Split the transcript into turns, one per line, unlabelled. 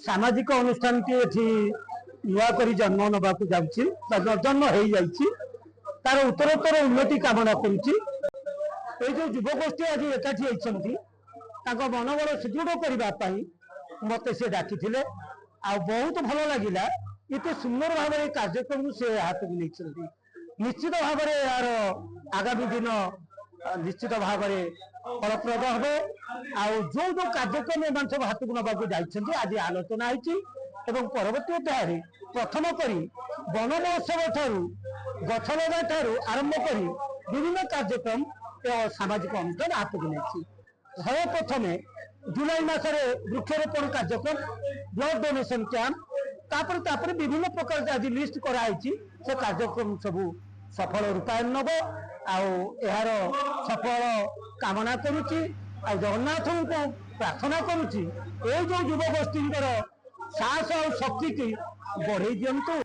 सामाजिक अनुष्ठान टी एठी नुआ करी जन्म नबाकू जाउछि जन्म हो जाइछि तार उत्तरोत्तर उन्नति कामना करुछि। ए जो युवगोष्ठी आज एकाठी होइछन्ति ताको मनोबल सुदृढ़ करने मते से डाकिथिले आ बहुत भल लगिला। एते सुंदर भाव कार्यक्रम से हाथ को नहीं निश्चित भाव यार आगामी दिन निश्चित भाव फलप्रद हे। जो जो कार्यक्रम एम सब हाथ को नवाक जाइए आज आलोचना होती परवर्ती अध्याय प्रथम करी वन महोत्सव ठारू गछ लगा ठारू आरंभ करी विभिन्न कार्यक्रम सामाजिक अनुष्ठान हाथ को नहीं सर्वप्रथम जुलाई मासरे वृक्षरोपण कार्यक्रम ब्लड डोनेशन कैंप तापर विभिन्न प्रकार आज लिस्ट कराई से कार्यक्रम सबू सफल रूपायन नब आर सफल कामना करुच्ची जगन्नाथ को प्रार्थना करुच्ची जो युवगोष्ठी साहस और शक्ति की बढ़े दिंतु।